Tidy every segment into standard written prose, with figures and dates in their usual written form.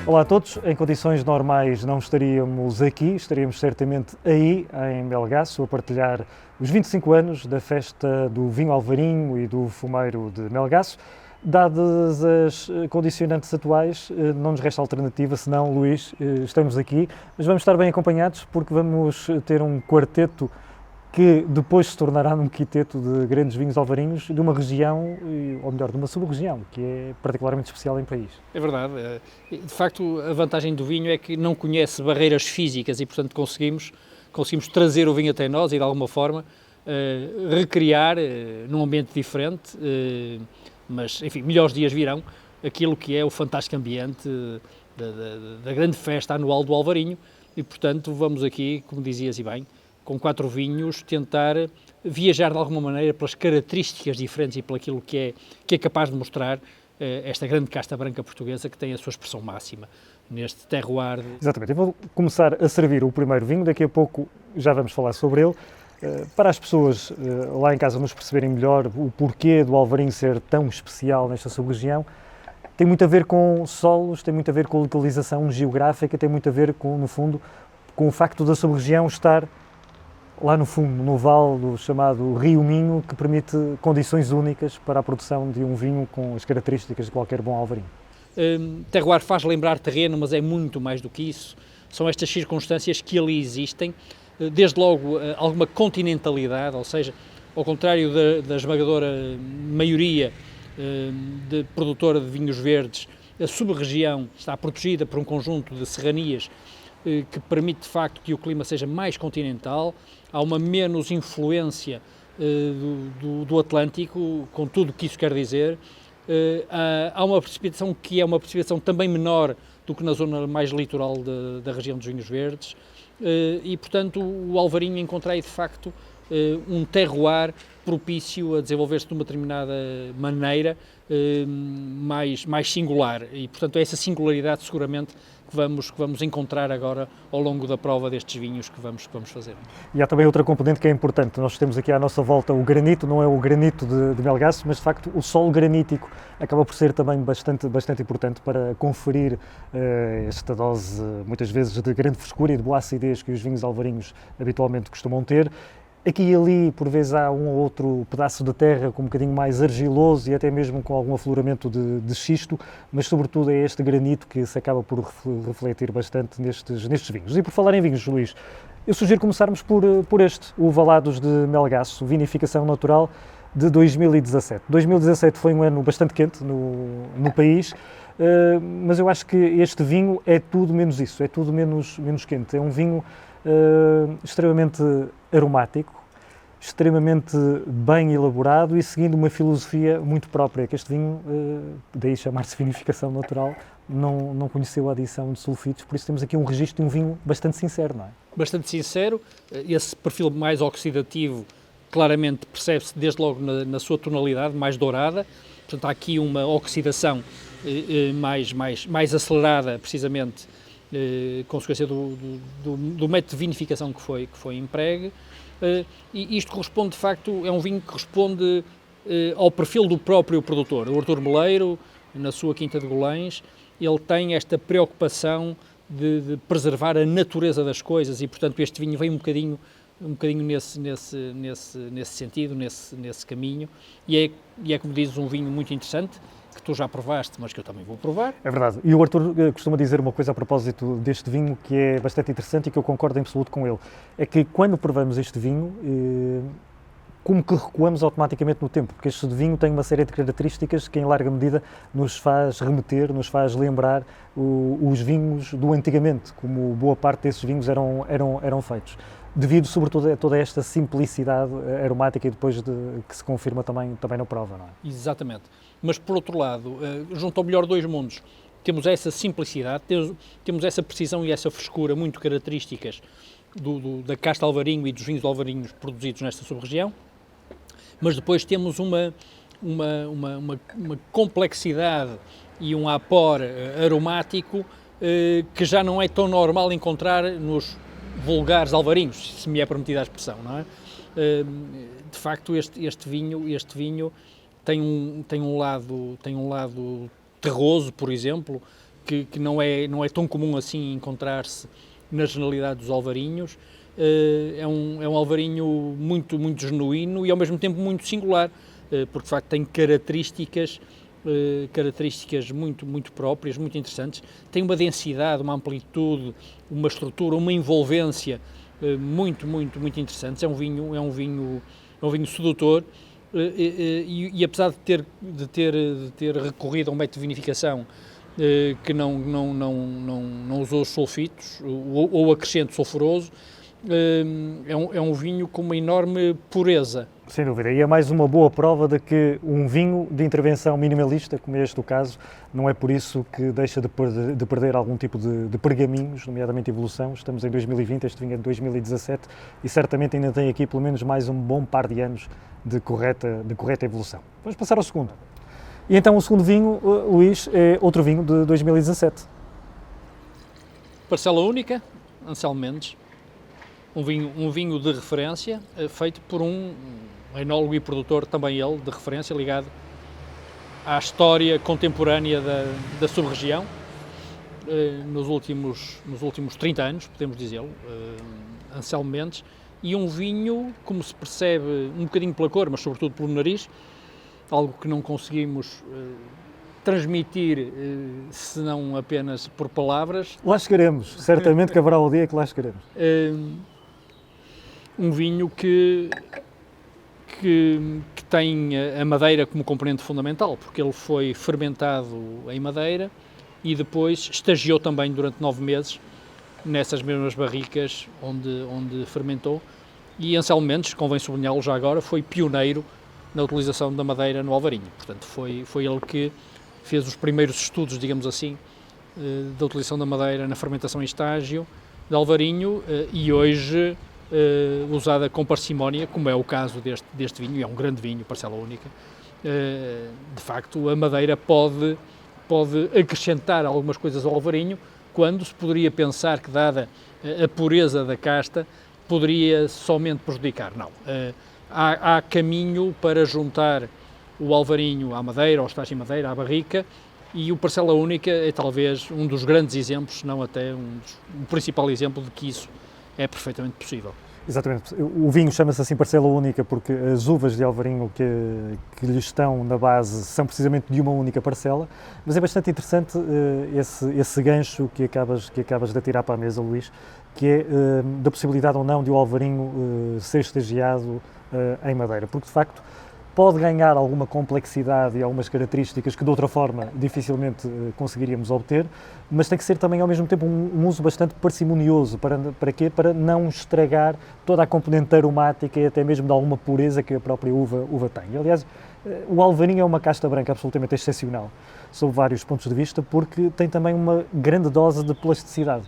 Olá a todos, em condições normais não estaríamos aqui, estaríamos certamente aí em Melgaço a partilhar os 25 anos da festa do vinho Alvarinho e do fumeiro de Melgaço. Dadas as condicionantes atuais, não nos resta alternativa senão, Luís, estamos aqui, mas vamos estar bem acompanhados porque vamos ter um quarteto que depois se tornará num quinteto de grandes vinhos alvarinhos de uma região, ou melhor, de uma sub-região, que é particularmente especial em país. É verdade. De facto, a vantagem do vinho é que não conhece barreiras físicas e, portanto, conseguimos trazer o vinho até nós e, de alguma forma, recriar num ambiente diferente, mas, enfim, melhores dias virão, aquilo que é o fantástico ambiente da grande festa anual do Alvarinho e, portanto, vamos aqui, como dizias e bem, com 4 vinhos, tentar viajar de alguma maneira pelas características diferentes e pelo aquilo que é capaz de mostrar esta grande casta branca portuguesa que tem a sua expressão máxima neste terroir. Exatamente, eu vou começar a servir o primeiro vinho, daqui a pouco já vamos falar sobre ele. Para as pessoas lá em casa nos perceberem melhor o porquê do Alvarinho ser tão especial nesta sub-região, tem muito a ver com solos, tem muito a ver com localização geográfica, tem muito a ver com, no fundo, com o facto da sub-região estar lá no fundo, no vale do chamado Rio Minho, que permite condições únicas para a produção de um vinho com as características de qualquer bom alvarinho. Terroir faz lembrar terreno, mas é muito mais do que isso. São estas circunstâncias que ali existem, desde logo alguma continentalidade, ou seja, ao contrário da esmagadora maioria de produtora de vinhos verdes, a sub-região está protegida por um conjunto de serranias que permite de facto que o clima seja mais continental, há uma menos influência do Atlântico, com tudo o que isso quer dizer, há uma precipitação que é uma precipitação também menor do que na zona mais litoral da região dos vinhos verdes e, portanto, o Alvarinho encontra aí de facto um terroir propício a desenvolver-se de uma determinada maneira mais singular e, portanto, é essa singularidade seguramente que vamos encontrar agora ao longo da prova destes vinhos que vamos fazer. E há também outra componente que é importante, nós temos aqui à nossa volta o granito, não é o granito de Melgaço, mas de facto o solo granítico acaba por ser também bastante importante para conferir esta dose, muitas vezes, de grande frescura e de boa acidez que os vinhos alvarinhos habitualmente costumam ter. Aqui e ali, por vezes, há um ou outro pedaço de terra com um bocadinho mais argiloso e até mesmo com algum afloramento de xisto, mas sobretudo é este granito que se acaba por refletir bastante nestes vinhos. E por falar em vinhos, Luís, eu sugiro começarmos por este, o Valados de Melgaço, vinificação natural de 2017. 2017 foi um ano bastante quente no país, mas eu acho que este vinho é tudo menos isso, é tudo menos quente. É um vinho extremamente aromático, extremamente bem elaborado e seguindo uma filosofia muito própria, que este vinho, daí chamar-se vinificação natural, não conheceu a adição de sulfitos, por isso temos aqui um registro de um vinho bastante sincero, não é? Bastante sincero, esse perfil mais oxidativo claramente percebe-se desde logo na sua tonalidade mais dourada, portanto há aqui uma oxidação mais acelerada, precisamente, consequência do método de vinificação que foi empregue, e isto corresponde, de facto, é um vinho que responde ao perfil do próprio produtor. O Artur Meleiro, na sua Quinta de Golães, ele tem esta preocupação de preservar a natureza das coisas e, portanto, este vinho vem um bocadinho nesse sentido, nesse caminho, e é, como dizes, um vinho muito interessante, que tu já provaste, mas que eu também vou provar. É verdade. E o Artur costuma dizer uma coisa a propósito deste vinho que é bastante interessante e que eu concordo em absoluto com ele. É que quando provamos este vinho, como que recuamos automaticamente no tempo, porque este vinho tem uma série de características que em larga medida nos faz remeter, nos faz lembrar os vinhos do antigamente, como boa parte desses vinhos eram feitos. Devido, sobretudo, a toda esta simplicidade aromática e depois que se confirma também na prova, não é? Exatamente. Mas, por outro lado, junto ao melhor dois mundos, temos essa simplicidade, temos essa precisão e essa frescura muito características da casta Alvarinho e dos vinhos alvarinhos produzidos nesta sub-região, mas depois temos uma complexidade e um apor aromático que já não é tão normal encontrar nos vulgares alvarinhos, se me é permitida a expressão, não é? De facto, este vinho tem um lado terroso, por exemplo, que não é tão comum assim encontrar-se na generalidade dos alvarinhos. É um alvarinho muito genuíno e ao mesmo tempo muito singular, porque de facto tem características muito próprias, muito interessantes. Tem uma densidade, uma amplitude, uma estrutura, uma envolvência muito interessantes. É um vinho sedutor, e apesar de ter recorrido a um método de vinificação que não usou sulfitos ou acrescento sulfuroso, é um vinho com uma enorme pureza. Sem dúvida, e é mais uma boa prova de que um vinho de intervenção minimalista, como é este o caso, não é por isso que deixa de perder algum tipo de pergaminhos, nomeadamente evolução. Estamos em 2020, este vinho é de 2017 e certamente ainda tem aqui pelo menos mais um bom par de anos de correta evolução. Vamos passar ao segundo. E então o segundo vinho, Luís, é outro vinho de 2017. Parcela única, Anselmo Mendes. Um vinho de referência, feito por um enólogo e produtor, também ele, de referência, ligado à história contemporânea da sub-região, nos últimos 30 anos, podemos dizê-lo, Anselmo Mendes, e um vinho, como se percebe um bocadinho pela cor, mas sobretudo pelo nariz, algo que não conseguimos transmitir, se não apenas por palavras. Lá chegaremos, certamente que haverá o dia que lá chegaremos. Um vinho que tem a madeira como componente fundamental, porque ele foi fermentado em madeira e depois estagiou também durante 9 meses nessas mesmas barricas onde fermentou. E Anselmo Mendes, convém sublinhá-lo já agora, foi pioneiro na utilização da madeira no alvarinho. Portanto, foi ele que fez os primeiros estudos, digamos assim, da utilização da madeira na fermentação em estágio de alvarinho, e hoje usada com parcimónia, como é o caso deste vinho. É um grande vinho, parcela única. De facto, a madeira pode acrescentar algumas coisas ao alvarinho, quando se poderia pensar que, dada a pureza da casta, poderia somente prejudicar. Não. Há caminho para juntar o alvarinho à madeira, ao estágio em madeira, à barrica, e o parcela única é talvez um dos grandes exemplos, se não até um principal exemplo de que isso é perfeitamente possível. Exatamente. O vinho chama-se assim parcela única porque as uvas de alvarinho que lhe estão na base são precisamente de uma única parcela, mas é bastante interessante esse gancho que acabas de atirar para a mesa, Luís, que é da possibilidade ou não de o alvarinho ser estagiado em madeira, porque de facto pode ganhar alguma complexidade e algumas características que de outra forma dificilmente conseguiríamos obter, mas tem que ser também ao mesmo tempo um uso bastante parcimonioso. Para quê? Para não estragar toda a componente aromática e até mesmo de alguma pureza que a própria uva tem. Aliás, o alvarinho é uma casta branca absolutamente excepcional, sob vários pontos de vista, porque tem também uma grande dose de plasticidade.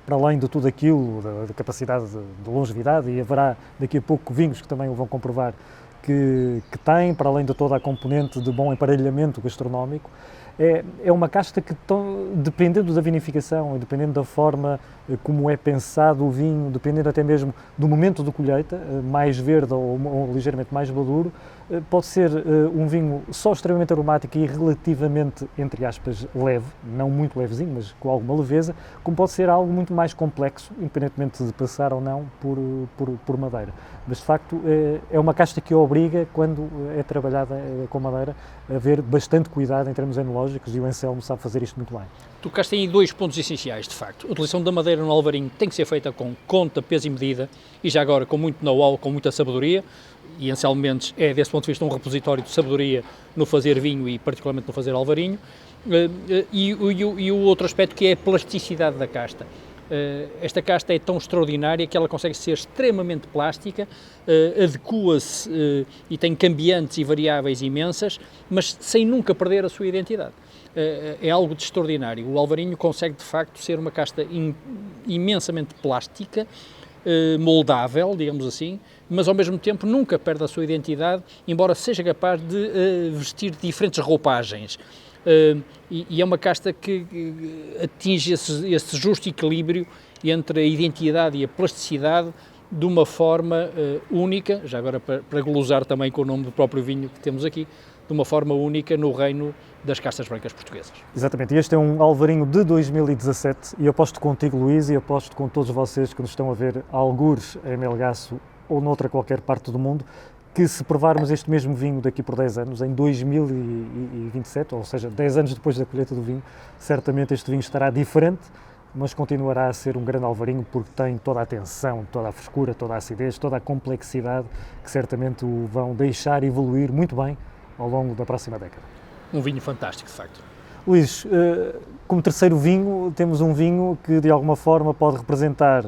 Para além de tudo aquilo, da capacidade de longevidade, e haverá daqui a pouco vinhos que também o vão comprovar, que tem, para além de toda a componente de bom emparelhamento gastronómico, é uma casta que, dependendo da vinificação e dependendo da forma como é pensado o vinho, dependendo até mesmo do momento de colheita, mais verde ou ligeiramente mais maduro, pode ser um vinho só extremamente aromático e relativamente, entre aspas, leve, não muito levezinho, mas com alguma leveza, como pode ser algo muito mais complexo, independentemente de passar ou não por madeira. Mas, de facto, é uma casta que obriga, quando é trabalhada com madeira, a haver bastante cuidado em termos enológicos, e o Anselmo sabe fazer isto muito bem. Tu tocaste aí 2 pontos essenciais, de facto. A utilização da madeira no alvarinho tem que ser feita com conta, peso e medida, e já agora com muito know-how, com muita sabedoria, e Anselmo Mendes é, desse ponto de vista, um repositório de sabedoria no fazer vinho e particularmente no fazer alvarinho. E o outro aspecto, que é a plasticidade da casta. Esta casta é tão extraordinária que ela consegue ser extremamente plástica, adequa-se e tem cambiantes e variáveis imensas, mas sem nunca perder a sua identidade. É algo de extraordinário. O alvarinho consegue, de facto, ser uma casta imensamente plástica, moldável, digamos assim, mas ao mesmo tempo nunca perde a sua identidade, embora seja capaz de vestir diferentes roupagens. E é uma casta que atinge esse justo equilíbrio entre a identidade e a plasticidade, de uma forma única, já agora para glosar também com o nome do próprio vinho que temos aqui, de uma forma única no reino das castas brancas portuguesas. Exatamente, e este é um alvarinho de 2017 e aposto contigo, Luís, e aposto com todos vocês que nos estão a ver algures em Melgaço ou noutra qualquer parte do mundo, que se provarmos este mesmo vinho daqui por 10 anos, em 2027, ou seja, 10 anos depois da colheita do vinho, certamente este vinho estará diferente, mas continuará a ser um grande alvarinho porque tem toda a atenção, toda a frescura, toda a acidez, toda a complexidade que certamente o vão deixar evoluir muito bem ao longo da próxima década. Um vinho fantástico, de facto. Luís, como terceiro vinho, temos um vinho que de alguma forma pode representar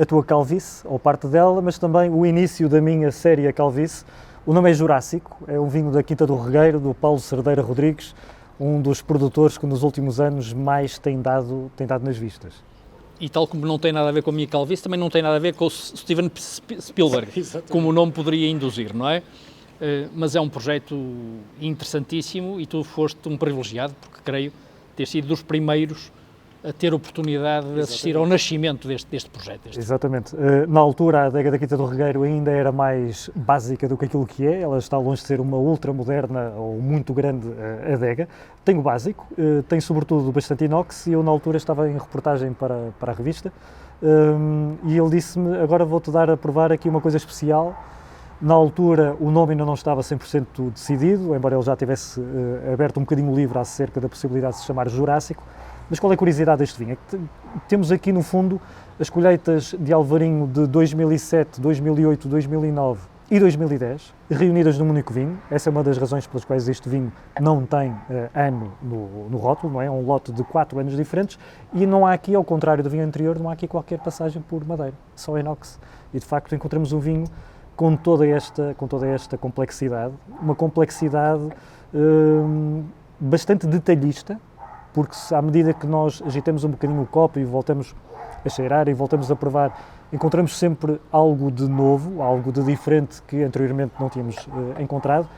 a tua calvície, ou parte dela, mas também o início da minha séria calvície. O nome é Jurássico, é um vinho da Quinta do Regueiro, do Paulo Cerdeira Rodrigues, um dos produtores que nos últimos anos mais tem dado nas vistas. E tal como não tem nada a ver com a minha calvície, também não tem nada a ver com o Steven Spielberg, como o nome poderia induzir, não é? Mas é um projeto interessantíssimo e tu foste um privilegiado, porque creio ter sido dos primeiros a ter oportunidade de assistir ao nascimento deste projeto. Exatamente. Na altura, a adega da Quinta do Regueiro ainda era mais básica do que aquilo que é, ela está longe de ser uma ultramoderna ou muito grande adega. Tem o básico, tem sobretudo bastante inox e eu na altura estava em reportagem para a revista e ele disse-me, agora vou-te dar a provar aqui uma coisa especial. Na altura o nome ainda não estava 100% decidido, embora ele já tivesse aberto um bocadinho o livro acerca da possibilidade de se chamar Jurássico. Mas qual é a curiosidade deste vinho? É que temos aqui no fundo as colheitas de alvarinho de 2007, 2008, 2009 e 2010, reunidas num único vinho. Essa é uma das razões pelas quais este vinho não tem ano no rótulo, não é? É um lote de 4 anos diferentes e não há aqui, ao contrário do vinho anterior, não há aqui qualquer passagem por madeira, só inox. E de facto encontramos um vinho com toda esta complexidade, uma complexidade bastante detalhista, porque à medida que nós agitamos um bocadinho o copo e voltamos a cheirar e voltamos a provar, encontramos sempre algo de novo, algo de diferente que anteriormente não tínhamos encontrado.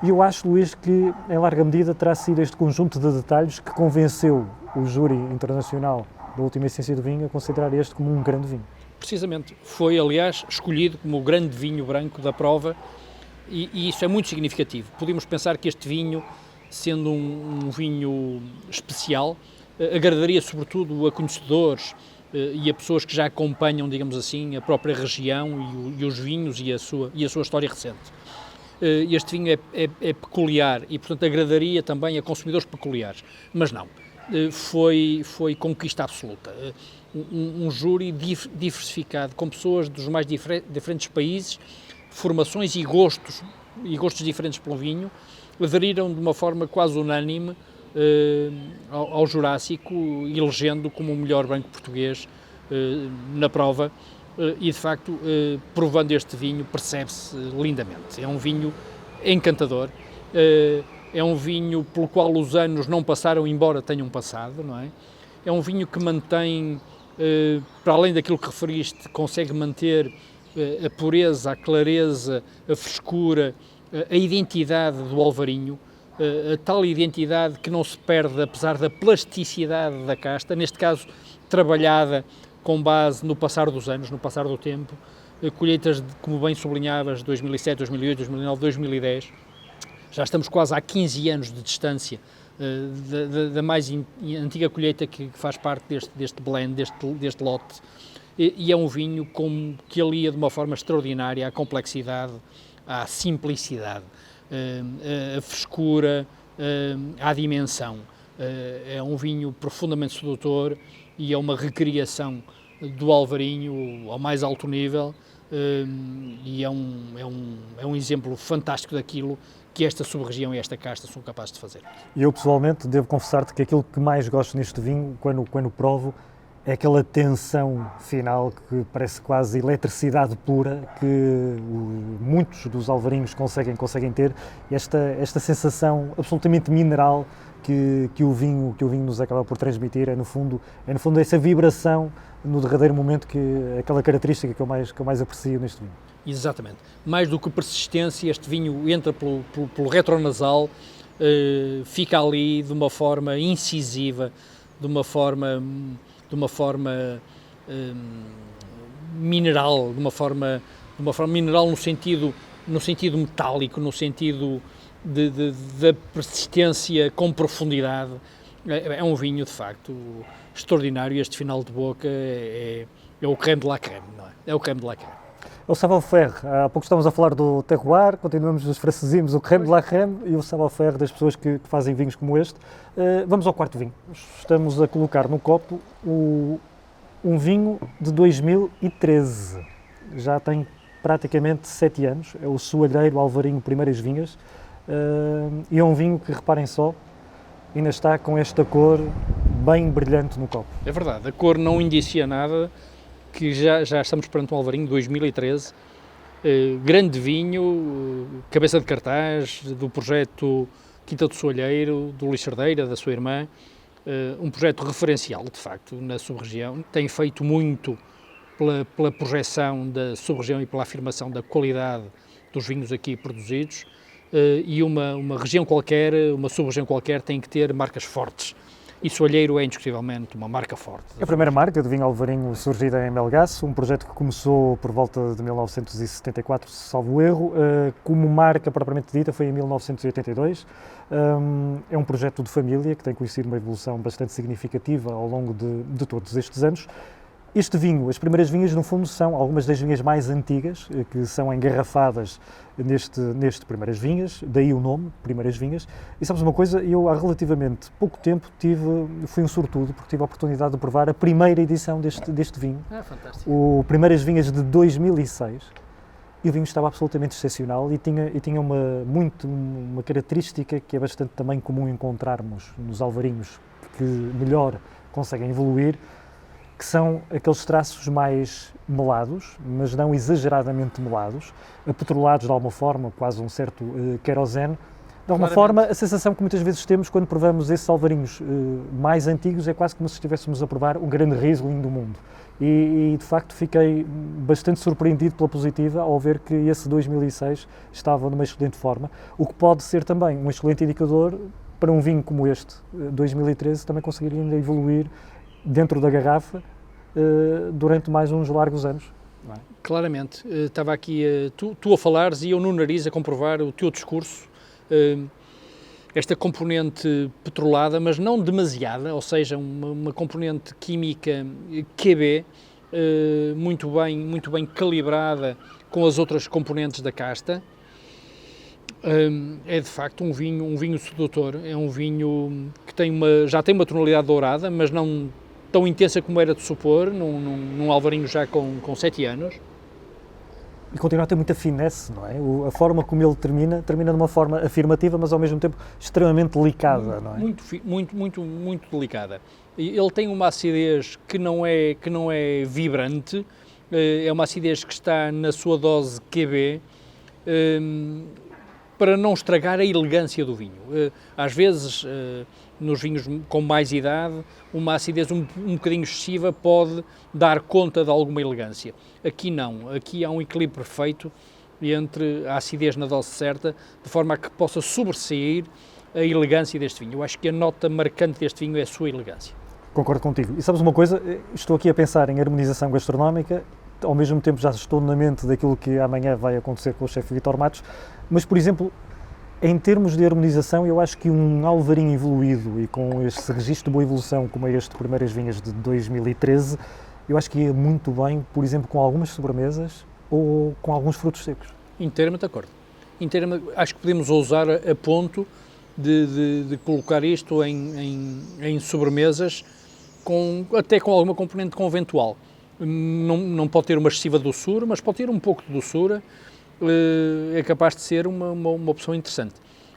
E eu acho, Luís, que em larga medida terá sido este conjunto de detalhes que convenceu o júri internacional da última essência do vinho a considerar este como um grande vinho. Precisamente. Foi, aliás, escolhido como o grande vinho branco da prova e isso é muito significativo. Podemos pensar que este vinho, sendo um vinho especial, agradaria sobretudo a conhecedores e a pessoas que já acompanham, digamos assim, a própria região e os vinhos e a sua história recente. Este vinho é peculiar e, portanto, agradaria também a consumidores peculiares, mas não. Foi conquista absoluta. Um júri diversificado, com pessoas dos mais diferentes países, formações e gostos diferentes pelo vinho, aderiram de uma forma quase unânime ao Jurássico, elegendo como o melhor branco português na prova e, de facto, provando este vinho, percebe-se lindamente. É um vinho encantador, é um vinho pelo qual os anos não passaram, embora tenham passado, não é? É um vinho que mantém, para além daquilo que referiste, consegue manter a pureza, a clareza, a frescura, a identidade do alvarinho, a tal identidade que não se perde apesar da plasticidade da casta, neste caso trabalhada com base no passar dos anos, no passar do tempo, colheitas, como bem sublinhavas, 2007, 2008, 2009, 2010, já estamos quase há 15 anos de distância da mais antiga colheita que faz parte deste blend, deste lote, e é um vinho que alia de uma forma extraordinária a complexidade, à simplicidade, a frescura, à dimensão. É um vinho profundamente sedutor e é uma recriação do alvarinho ao mais alto nível e é um exemplo fantástico daquilo que esta sub-região e esta casta são capazes de fazer. E eu pessoalmente devo confessar-te que aquilo que mais gosto neste vinho, quando provo, é aquela tensão final que parece quase eletricidade pura que muitos dos alvarinhos conseguem ter, esta sensação absolutamente mineral que o vinho nos acaba por transmitir, é no fundo essa vibração no derradeiro momento, aquela característica que eu mais aprecio neste vinho. Exatamente. Mais do que persistência, este vinho entra pelo retronasal, fica ali de uma forma incisiva, de uma forma mineral, de uma forma mineral no sentido metálico, no sentido da persistência com profundidade. É um vinho, de facto, extraordinário. Este final de boca é o creme de la creme, não é? É o creme de la creme. O savoir-faire, há pouco estamos a falar do terroir, continuamos os francesinhos, o creme de la creme e o savoir-faire das pessoas que fazem vinhos como este. Vamos ao quarto vinho. Estamos a colocar no copo um vinho de 2013. Já tem praticamente 7 anos, é o Soalheiro Alvarinho Primeiras Vinhas, e é um vinho que, reparem só, ainda está com esta cor bem brilhante no copo. É verdade, a cor não indicia nada, que já estamos perante um Alvarinho 2013, grande vinho, cabeça de cartaz do projeto Quinta do Soalheiro, do Luís Cerdeira, da sua irmã, um projeto referencial, de facto, na sub-região, tem feito muito pela projeção da sub-região e pela afirmação da qualidade dos vinhos aqui produzidos, e uma região qualquer, uma sub-região qualquer tem que ter marcas fortes. E Soalheiro é indiscutivelmente uma marca forte. É a primeira marca de vinho alvarinho surgida em Melgaço, um projeto que começou por volta de 1974, salvo erro. Como marca propriamente dita foi em 1982. É um projeto de família que tem conhecido uma evolução bastante significativa ao longo de todos estes anos. Este vinho, as primeiras vinhas, no fundo, são algumas das vinhas mais antigas, que são engarrafadas neste Primeiras Vinhas, daí o nome, Primeiras Vinhas. E sabes uma coisa, eu há relativamente pouco tempo fui um sortudo, porque tive a oportunidade de provar a primeira edição deste vinho. Fantástico. O Primeiras Vinhas de 2006. E o vinho estava absolutamente excepcional e tinha uma característica que é bastante também comum encontrarmos nos alvarinhos que melhor conseguem evoluir, que são aqueles traços mais melados, mas não exageradamente melados, apetrolados de alguma forma, quase um certo querosene. De alguma forma, a sensação que muitas vezes temos quando provamos esses alvarinhos mais antigos é quase como se estivéssemos a provar o grande Riesling do mundo. E de facto fiquei bastante surpreendido pela positiva ao ver que esse 2006 estava numa excelente forma, o que pode ser também um excelente indicador para um vinho como este, 2013, também conseguir ainda evoluir dentro da garrafa durante mais uns largos anos. Não é? Claramente. Estava aqui tu a falares e eu no nariz a comprovar o teu discurso, esta componente petrolada, mas não demasiada, ou seja, uma componente química QB muito bem calibrada com as outras componentes da casta. É de facto um vinho sedutor, é um vinho que já tem uma tonalidade dourada, mas não tão intensa como era de supor, num alvarinho já com 7 anos. E continua a ter muita finesse, não é? A forma como ele termina de uma forma afirmativa, mas ao mesmo tempo extremamente delicada, não é? Muito delicada. Ele tem uma acidez que não é vibrante, é uma acidez que está na sua dose QB, para não estragar a elegância do vinho. Às vezes, nos vinhos com mais idade, uma acidez um bocadinho excessiva pode dar conta de alguma elegância. Aqui não, aqui há um equilíbrio perfeito entre a acidez na dose certa, de forma a que possa sobressair a elegância deste vinho. Eu acho que a nota marcante deste vinho é a sua elegância. Concordo contigo. E sabes uma coisa, estou aqui a pensar em harmonização gastronómica, ao mesmo tempo já estou na mente daquilo que amanhã vai acontecer com o chefe Vítor Matos, mas, por exemplo, em termos de harmonização, eu acho que um alvarinho evoluído e com este registro de boa evolução, como é este Primeiras Vinhas de 2013, eu acho que ia muito bem, por exemplo, com algumas sobremesas ou com alguns frutos secos. Inteiramente de acordo. Acho que podemos ousar a ponto de colocar isto em sobremesas, até com alguma componente conventual. Não pode ter uma excessiva doçura, mas pode ter um pouco de doçura. É capaz de ser uma opção interessante.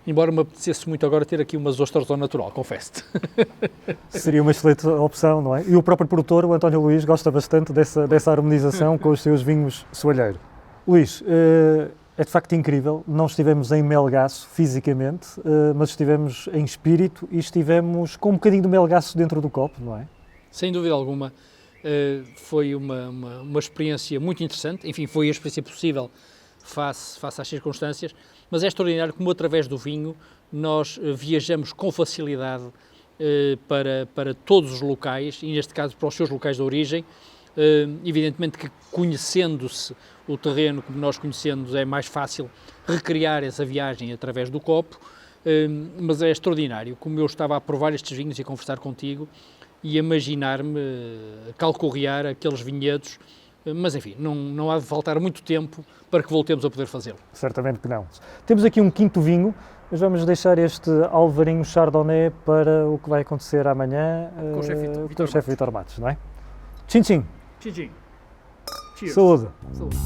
Embora me apetecesse muito agora ter aqui umas ostras ao natural, confesso-te. Seria uma excelente opção, não é? E o próprio produtor, o António Luís, gosta bastante dessa harmonização com os seus vinhos Soalheiro. Luís, é de facto incrível, não estivemos em Melgaço fisicamente, mas estivemos em espírito e estivemos com um bocadinho do Melgaço dentro do copo, não é? Sem dúvida alguma. Foi uma experiência muito interessante, enfim, foi a experiência possível face às circunstâncias, mas é extraordinário como através do vinho nós viajamos com facilidade para todos os locais, e neste caso para os seus locais de origem, Evidentemente que conhecendo-se o terreno como nós conhecemos é mais fácil recriar essa viagem através do copo, mas é extraordinário como eu estava a provar estes vinhos e a conversar contigo e a imaginar-me calcorrear aqueles vinhedos, mas enfim, não há de faltar muito tempo para que voltemos a poder fazê-lo. Certamente que não. Temos aqui um quinto vinho, mas vamos deixar este Alvarinho Chardonnay para o que vai acontecer amanhã com o chefe Vítor Matos, não é? Tchim, tchim. Tchim, tchim. Cheers. Saúde. Saúde.